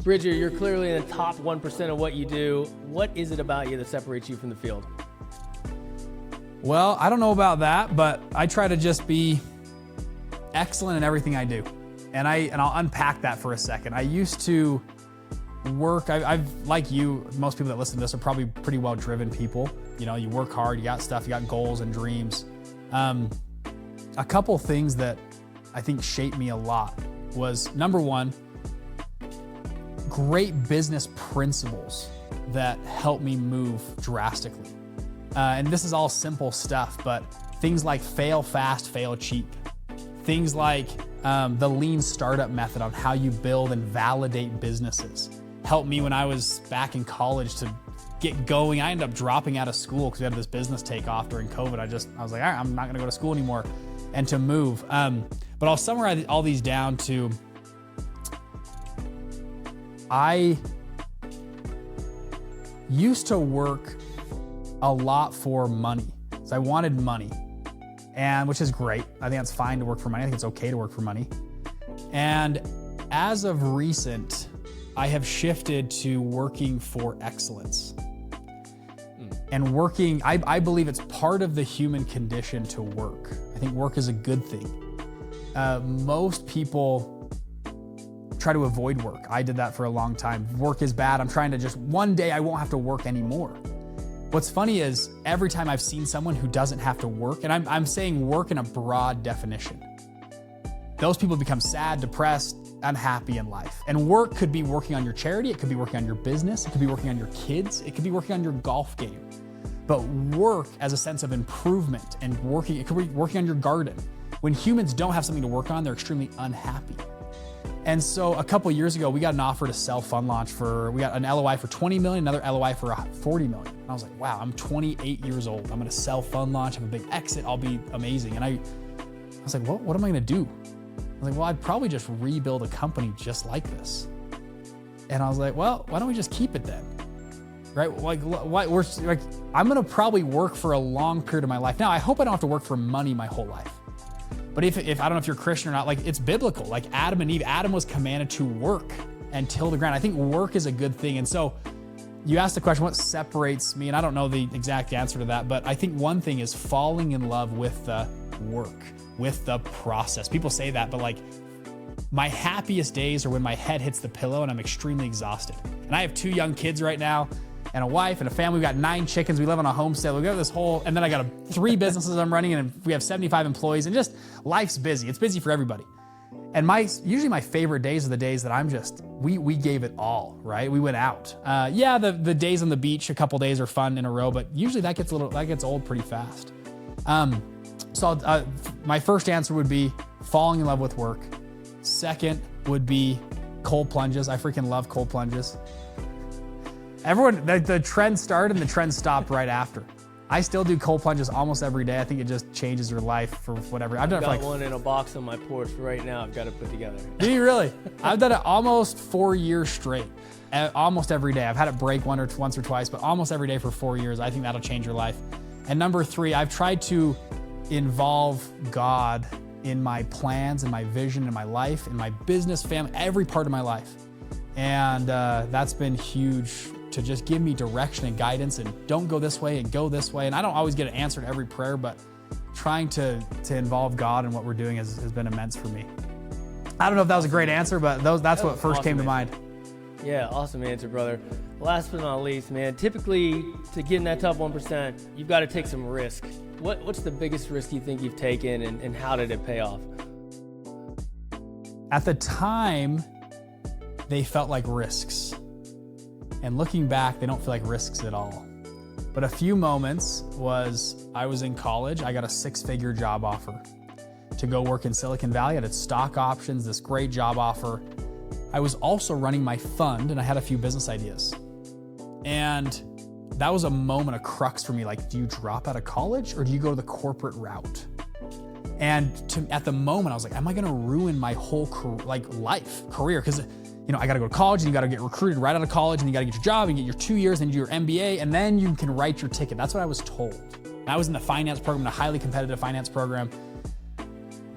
Bridger, you're clearly in the top 1% of what you do. What is it about you that separates you from the field? Well, I don't know about that, but I try to just be excellent in everything I do. And I'll unpack that for a second. I used to work, I've like you, most people that listen to this are probably pretty well-driven people. You know, you work hard, you got stuff, you got goals and dreams. A couple things that I think shaped me a lot was, number one, great business principles that helped me move drastically. And this is all simple stuff, but things like fail fast, fail cheap. Things like the lean startup method on how you build and validate businesses helped me when I was back in college to get going. I ended up dropping out of school because we had this business take off during COVID. I was like, all right, I'm not gonna go to school anymore, and to move. But I'll summarize all these down to, I used to work a lot for money. So I wanted money, and which is great. I think it's fine to work for money. I think it's okay to work for money. And as of recent, I have shifted to working for excellence. And working, I believe it's part of the human condition to work. I think work is a good thing. Most people try to avoid work. I did that for a long time. Work is bad. I'm trying to just, one day I won't have to work anymore. What's funny is every time I've seen someone who doesn't have to work, and I'm saying work in a broad definition, those people become sad, depressed, unhappy in life. And work could be working on your charity, it could be working on your business, it could be working on your kids, it could be working on your golf game. But work as a sense of improvement and working, it could be working on your garden. When humans don't have something to work on, they're extremely unhappy. And so a couple years ago, we got an offer to sell Fund Launch we got an LOI for 20 million, another LOI for 40 million. And I was like, wow, I'm 28 years old. I'm gonna sell Fund Launch, have a big exit, I'll be amazing. And I was like, what am I gonna do? I was like, well, I'd probably just rebuild a company just like this. And I was like, well, why don't we just keep it then? Right? I'm gonna probably work for a long period of my life. Now, I hope I don't have to work for money my whole life. But if I don't know if you're Christian or not, like, it's biblical. Like Adam and Eve, Adam was commanded to work and till the ground. I think work is a good thing. And so you asked the question, what separates me? And I don't know the exact answer to that, but I think one thing is falling in love with the work, with the process. People say that, but like, my happiest days are when my head hits the pillow and I'm extremely exhausted. And I have 2 young kids right now, and a wife and a family. We've got 9 chickens. We live on a homestead. We've got this whole, and then I got 3 businesses I'm running, and we have 75 employees, and just life's busy. It's busy for everybody. And usually my favorite days are the days that I'm just, we gave it all, right? We went out. The days on the beach, a couple days are fun in a row, but usually that gets old pretty fast. My first answer would be falling in love with work. Second would be cold plunges. I freaking love cold plunges. Everyone, the trend started and the trend stopped right after. I still do cold plunges almost every day. I think it just changes your life for whatever. I've done it for like one in a box on my porch right now. I've got to put together. Do you really? I've done it almost 4 years straight. Almost every day. I've had it break once or twice, but almost every day for 4 years. I think that'll change your life. And number 3, I've tried to involve God in my plans and my vision in my life, in my business, family, every part of my life. And that's been huge to just give me direction and guidance, and don't go this way and go this way. And I don't always get an answer to every prayer, but trying to involve God in what we're doing has been immense for me. I don't know if that was a great answer, but that's what first came to mind. Yeah, awesome answer, brother. Last but not least, man, typically to get in that top 1%, you've got to take some risk. What's the biggest risk you think you've taken, and how did it pay off? At the time, they felt like risks. And looking back, they don't feel like risks at all. But a few moments was, I was in college, I got a 6-figure job offer to go work in Silicon Valley. I had stock options, this great job offer. I was also running my fund, and I had a few business ideas. And that was a moment, a crux for me, like, do you drop out of college or do you go the corporate route? And at the moment, I was like, am I gonna ruin my whole career? Because I gotta go to college, and you gotta get recruited right out of college, and you gotta get your job and get your 2 years and do your MBA, and then you can write your ticket. That's what I was told. And I was in the finance program, in a highly competitive finance program.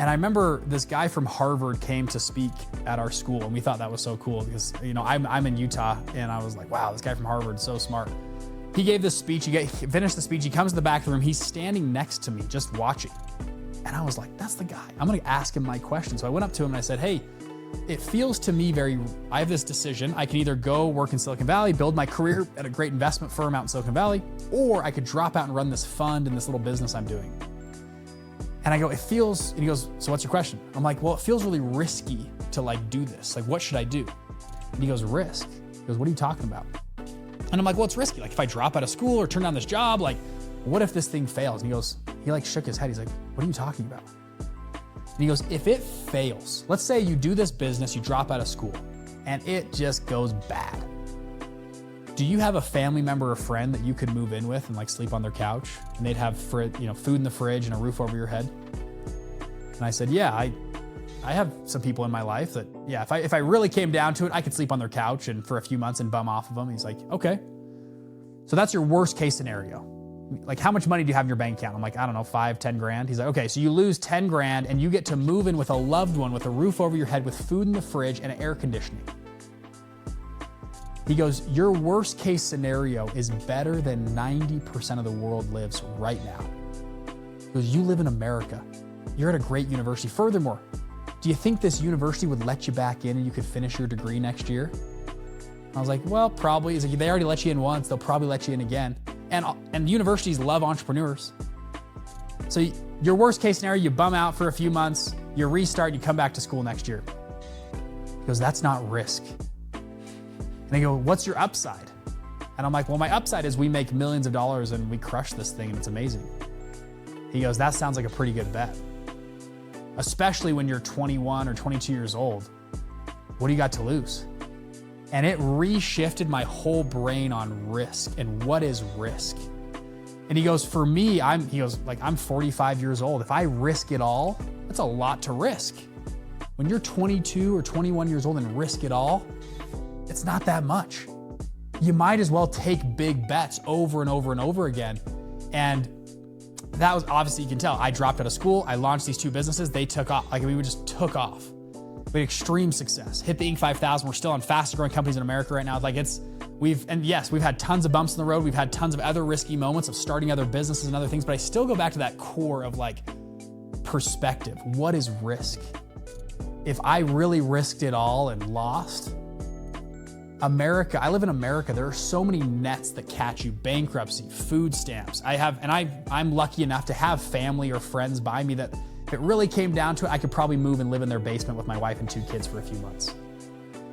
And I remember this guy from Harvard came to speak at our school, and we thought that was so cool because, you know, I'm in Utah, and I was like, wow, this guy from Harvard is so smart. He gave this speech, he finished the speech, he comes to the back of the room, he's standing next to me, just watching. And I was like, that's the guy. I'm gonna ask him my question. So I went up to him and I said, hey, it feels to me I have this decision. I can either go work in Silicon Valley, build my career at a great investment firm out in Silicon Valley, or I could drop out and run this fund and this little business I'm doing. And I go, and he goes, so what's your question? I'm like, well, it feels really risky to like do this. Like, what should I do? And he goes, risk. He goes, what are you talking about? And I'm like, well, it's risky. Like if I drop out of school or turn down this job, like what if this thing fails? And he like shook his head. He's like, what are you talking about? And he goes, if it fails, let's say you do this business, you drop out of school and it just goes bad. Do you have a family member or friend that you could move in with and like sleep on their couch and they'd have food in the fridge and a roof over your head? And I said, yeah, I have some people in my life that, yeah, if I really came down to it, I could sleep on their couch and for a few months and bum off of them. And he's like, okay. So that's your worst case scenario. Like, how much money do you have in your bank account? I'm like, I don't know, 5, 10 grand. He's like, okay, so you lose 10 grand and you get to move in with a loved one with a roof over your head with food in the fridge and air conditioning. He goes, your worst case scenario is better than 90% of the world lives right now. He goes, you live in America. You're at a great university. Furthermore, do you think this university would let you back in and you could finish your degree next year? I was like, well, probably. He's like, they already let you in once. They'll probably let you in again. And universities love entrepreneurs. So your worst case scenario, you bum out for a few months, you restart, you come back to school next year. He goes, that's not risk. And they go, what's your upside? And I'm like, well, my upside is we make millions of dollars and we crush this thing and it's amazing. He goes, that sounds like a pretty good bet. Especially when you're 21 or 22 years old. What do you got to lose? And it reshifted my whole brain on risk and what is risk. And he goes, for me, I'm 45 years old. If I risk it all, that's a lot to risk. When you're 22 or 21 years old and risk it all, it's not that much. You might as well take big bets over and over and over again. And that was, obviously you can tell, I dropped out of school, I launched these 2 businesses, they took off. Like we just took off. We had extreme success, hit the Inc. 5000. We're still on fastest growing companies in America right now. Like we've had tons of bumps in the road. We've had tons of other risky moments of starting other businesses and other things, but I still go back to that core of like perspective. What is risk? If I really risked it all and lost, America, I live in America. There are so many nets that catch you: bankruptcy, food stamps. I'm lucky enough to have family or friends by me that if it really came down to it, I could probably move and live in their basement with my wife and 2 kids for a few months,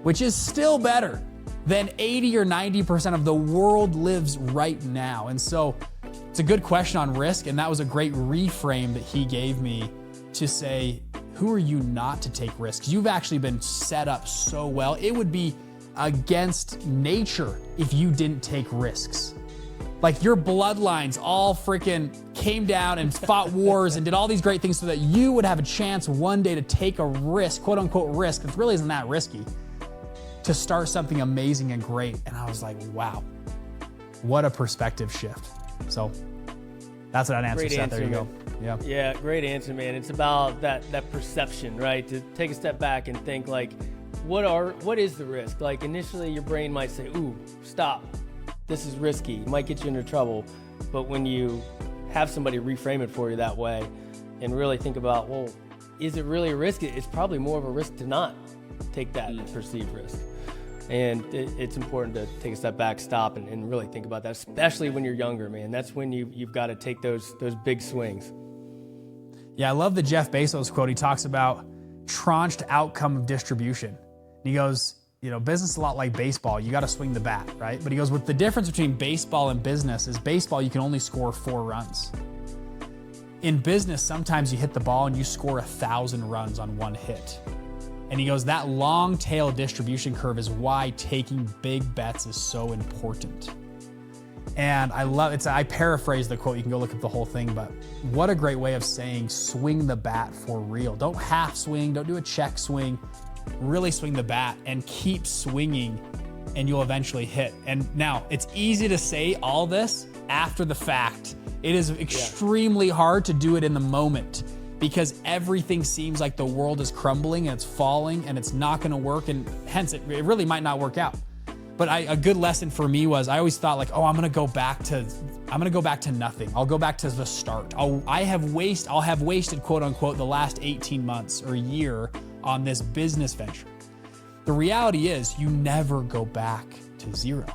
which is still better than 80 or 90% of the world lives right now. And so it's a good question on risk. And that was a great reframe that he gave me to say, who are you not to take risks? You've actually been set up so well. It would be against nature if you didn't take risks. Like your bloodlines all freaking came down and fought wars and did all these great things so that you would have a chance one day to take a risk, quote unquote risk, it really isn't that risky, to start something amazing and great. And I was like, wow, what a perspective shift. So that's what I'd answer, Seth. There you go. Yeah, great answer, man. It's about that perception, right? To take a step back and think like, what is the risk? Like initially your brain might say, ooh, stop. This is risky, it might get you into trouble. But when you have somebody reframe it for you that way and really think about, well, is it really a risk? It's probably more of a risk to not take that perceived risk. And it's important to take a step back, stop, and really think about that, especially when you're younger, man. That's when you've got to take those big swings. Yeah, I love the Jeff Bezos quote. He talks about tranched outcome of distribution. He goes, business is a lot like baseball. You got to swing the bat, right? But he goes, with the difference between baseball and business is baseball, you can only score 4 runs. In business, sometimes you hit the ball and you score 1,000 runs on one hit. And he goes, that long tail distribution curve is why taking big bets is so important. And I love it. I paraphrase the quote. You can go look at the whole thing, but what a great way of saying swing the bat for real. Don't half swing. Don't do a check swing. Really swing the bat and keep swinging and you'll eventually hit. And now it's easy to say all this after the fact. It is extremely hard to do it in the moment. because everything seems like the world is crumbling and it's falling and it's not going to work, and hence it really might not work out. But a good lesson for me was, I always thought like, oh, I'm gonna go back to nothing. I'll go back to the start. I'll have wasted, quote unquote, the last 18 months or a year on this business venture. The reality is, you never go back to zero.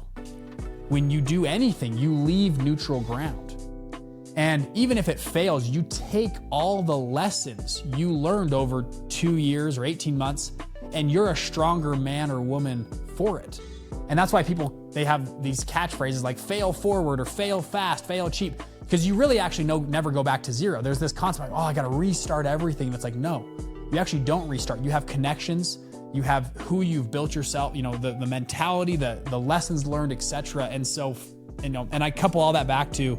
When you do anything, you leave neutral ground. And even if it fails, you take all the lessons you learned over 2 years or 18 months, and you're a stronger man or woman for it. And that's why they have these catchphrases like fail forward or fail fast, fail cheap, because you really actually never go back to zero. There's this concept like, oh, I got to restart everything. That's like, no, you actually don't restart. You have connections, you have who you've built yourself, the mentality, the lessons learned, etc. And so, and I couple all that back to,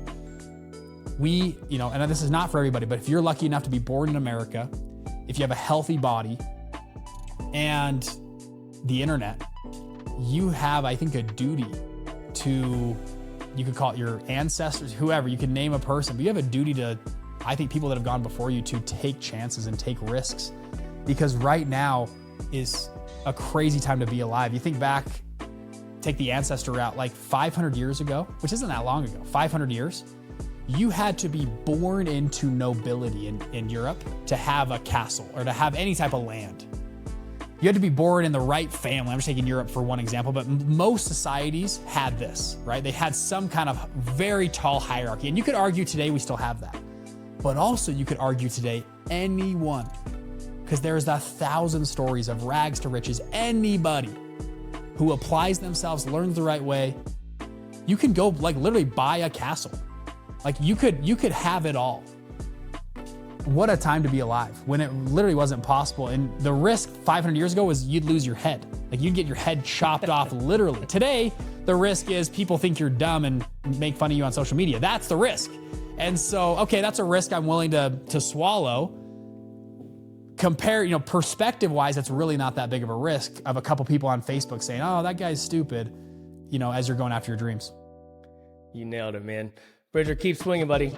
and this is not for everybody, but if you're lucky enough to be born in America, if you have a healthy body and the internet, you have, I think, a duty to, you could call it your ancestors, whoever, you can name a person, but you have a duty to, I think, people that have gone before you, to take chances and take risks, because right now is a crazy time to be alive. You think back, take the ancestor route, like 500 years ago, which isn't that long ago, 500 years, you had to be born into nobility in Europe to have a castle or to have any type of land. You had to be born in the right family. I'm just taking Europe for one example, but most societies had this, right? They had some kind of very tall hierarchy. And you could argue today we still have that. But also you could argue today anyone, because there's 1,000 stories of rags to riches, anybody who applies themselves, learns the right way, you can go like literally buy a castle. Like you could have it all. What a time to be alive when it literally wasn't possible. And the risk 500 years ago was you'd lose your head. Like you'd get your head chopped off literally. Today, the risk is people think you're dumb and make fun of you on social media. That's the risk. And so, okay, that's a risk I'm willing to swallow. Perspective wise, it's really not that big of a risk of a couple people on Facebook saying, oh, that guy's stupid, as you're going after your dreams. You nailed it, man. Bridger, keep swinging, buddy.